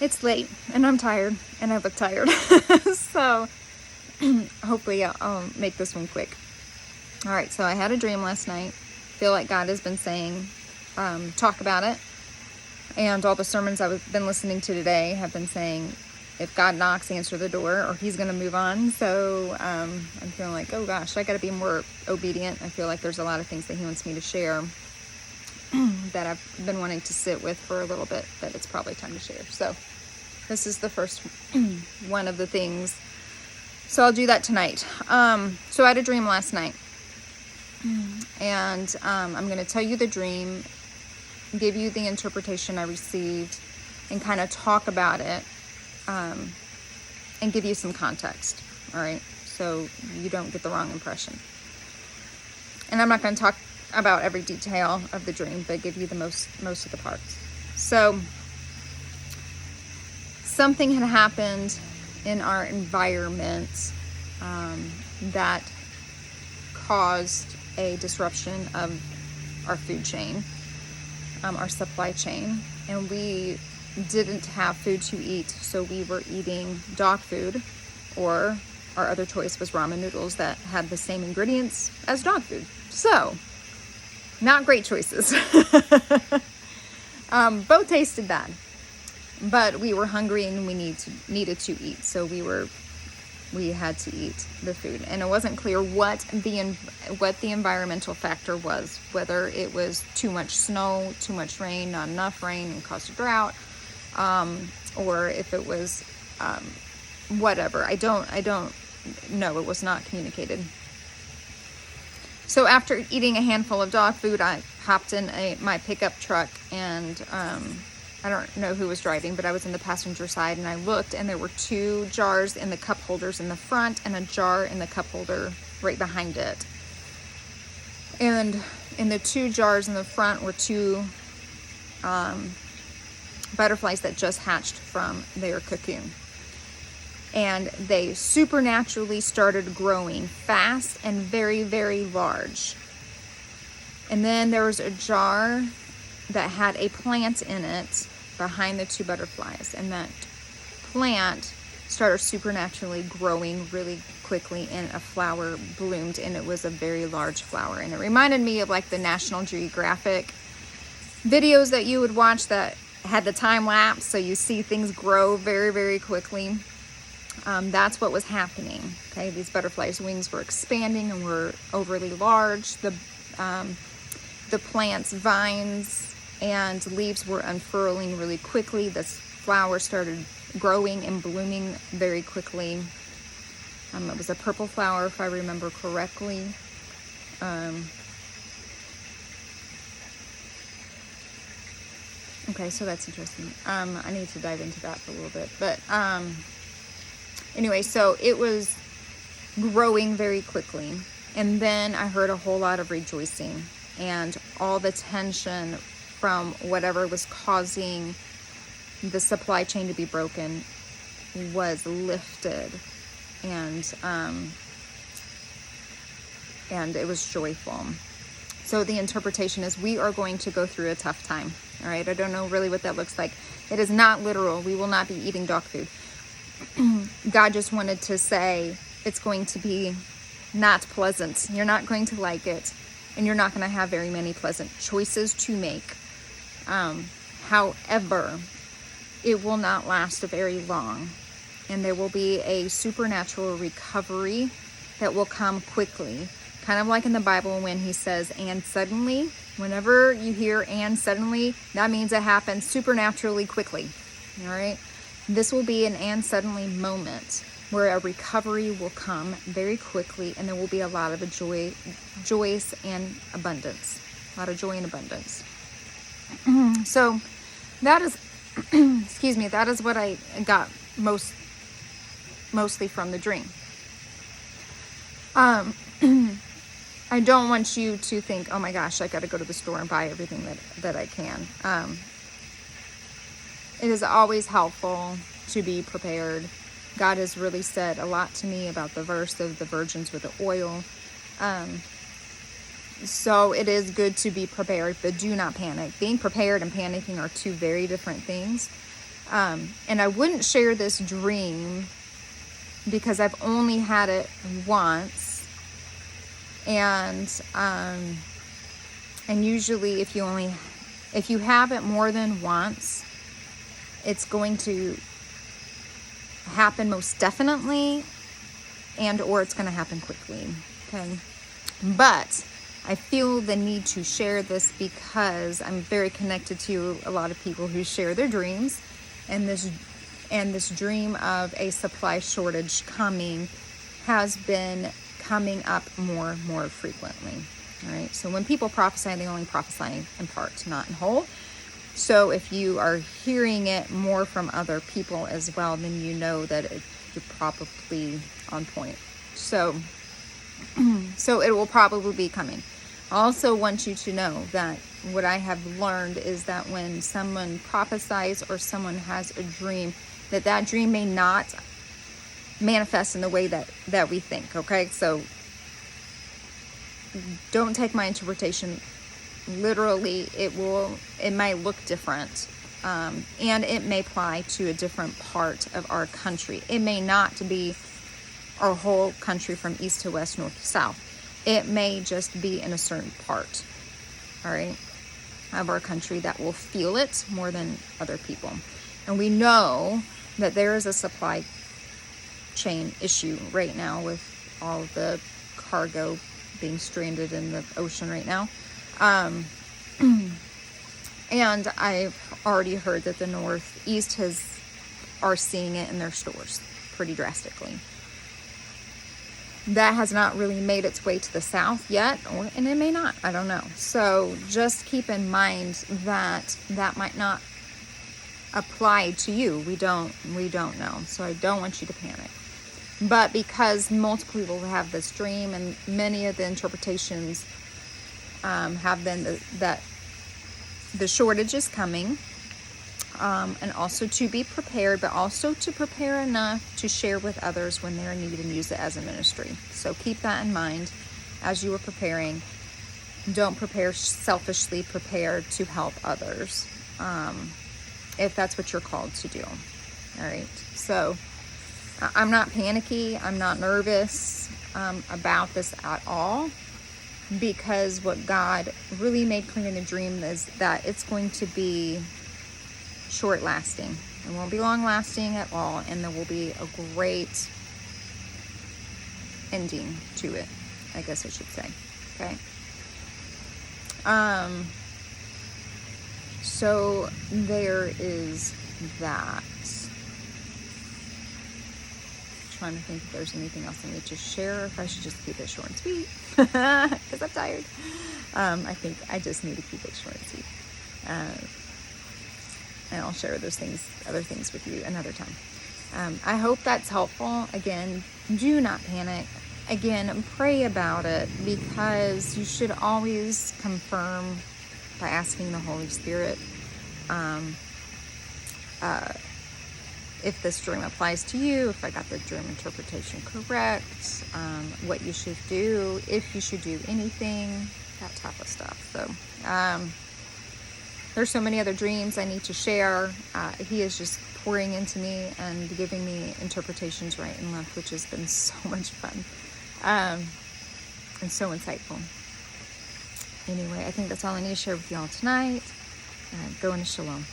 It's late and I'm tired and I look tired. So hopefully I'll make this one quick. All right, so I had a dream last night. Feel like God has been saying, talk about it. And all the sermons I've been listening to today have been saying, if God knocks, answer the door, or he's going to move on. So I'm feeling like, oh gosh, I got to be more obedient. I feel like there's a lot of things that he wants me to share that I've been wanting to sit with for a little bit, that it's probably time to share. So this is the first one of the things. So I'll do that tonight. So I had a dream last night. And I'm going to tell you the dream, give you the interpretation I received, and kind of talk about it, and give you some context. All right, so you don't get the wrong impression. And I'm not going to talk about every detail of the dream, but give you the most of the parts. So something had happened in our environment that caused a disruption of our food chain, our supply chain, and we didn't have food to eat, so we were eating dog food, or our other choice was ramen noodles that had the same ingredients as dog food. So, not great choices. Both tasted bad, but we were hungry and we needed to eat, so we had to eat the food. And it wasn't clear what the environmental factor was, whether it was too much snow, too much rain, not enough rain and caused a drought, or if it was whatever. I don't know. It was not communicated. So after eating a handful of dog food, I hopped in my pickup truck, and I don't know who was driving, but I was in the passenger side, and I looked, and there were 2 jars in the cup holders in the front and a jar in the cup holder right behind it. And in the 2 jars in the front were 2 butterflies that just hatched from their cocoon. And they supernaturally started growing fast and very, very large. And then there was a jar that had a plant in it behind the 2 butterflies, and that plant started supernaturally growing really quickly, and a flower bloomed, and it was a very large flower. And it reminded me of like the National Geographic videos that you would watch that had the time lapse, so you see things grow very, very quickly. That's what was happening. Okay, these butterflies' wings were expanding and were overly large. The plant's vines and leaves were unfurling really quickly. This flower started growing and blooming very quickly. It was a purple flower, if I remember correctly. Okay, so that's interesting. I need to dive into that for a little bit. But anyway, so it was growing very quickly. And then I heard a whole lot of rejoicing, and all the tension from whatever was causing the supply chain to be broken was lifted, and it was joyful. So the interpretation is, we are going to go through a tough time. All right, I don't know really what that looks like. It is not literal. We will not be eating dog food. God just wanted to say it's going to be not pleasant. You're not going to like it, and you're not going to have very many pleasant choices to make. However, it will not last very long, and there will be a supernatural recovery that will come quickly. Kind of like in the Bible when he says, and suddenly. Whenever you hear and suddenly, that means it happens supernaturally quickly. All right? This will be an and suddenly moment where a recovery will come very quickly, and there will be a lot of joy and abundance. A lot of joy and abundance. So that is, excuse me, that is what I got mostly from the dream. I don't want you to think, oh my gosh, I got to go to the store and buy everything that I can. It is always helpful to be prepared. God has really said a lot to me about the verse of the virgins with the oil. So it is good to be prepared, but do not panic. Being prepared and panicking are 2 very different things. And I wouldn't share this dream because I've only had it once. And usually if you have it more than once, it's going to happen most definitely, and or it's going to happen quickly. Okay. But I feel the need to share this because I'm very connected to a lot of people who share their dreams, and this dream of a supply shortage coming has been coming up more frequently. All right. So when people prophesy, they only prophesy in part, not in whole. So if you are hearing it more from other people as well, then you know that you're probably on point. So it will probably be coming. I also want you to know that what I have learned is that when someone prophesies or someone has a dream, that dream may not manifest in the way that we think. Okay, so don't take my interpretation literally. It might look different, and it may apply to a different part of our country. It may not be our whole country from east to west, north to south. It may just be in a certain part, all right, of our country that will feel it more than other people. And we know that there is a supply chain issue right now with all of the cargo being stranded in the ocean right now. And I've already heard that the Northeast are seeing it in their stores pretty drastically. That has not really made its way to the South yet, and it may not. I don't know. So just keep in mind that might not apply to you. We don't know. So I don't want you to panic. But because multiple people have this dream, and many of the interpretations have been that the shortage is coming, and also to be prepared, but also to prepare enough to share with others when they're in need and use it as a ministry. So keep that in mind as you are preparing. Don't prepare selfishly, prepare to help others, if that's what you're called to do. All right. So I'm not panicky. I'm not nervous about this at all, because what God really made clear in the dream is that it's going to be short lasting. It won't be long lasting at all, and there will be a great ending to it, I guess I should say. Okay. So there is that. Trying to think if there's anything else I need to share, if I should just keep it short and sweet, because I'm tired. I think I just need to keep it short and sweet. And I'll share those things, other things with you another time. I hope that's helpful. Again, do not panic. Again, pray about it, because you should always confirm by asking the Holy Spirit if this dream applies to you, if I got the dream interpretation correct, what you should do, if you should do anything, that type of stuff. So there's so many other dreams I need to share. He is just pouring into me and giving me interpretations right and left, which has been so much fun and so insightful. Anyway, I think that's all I need to share with y'all tonight. Go into shalom.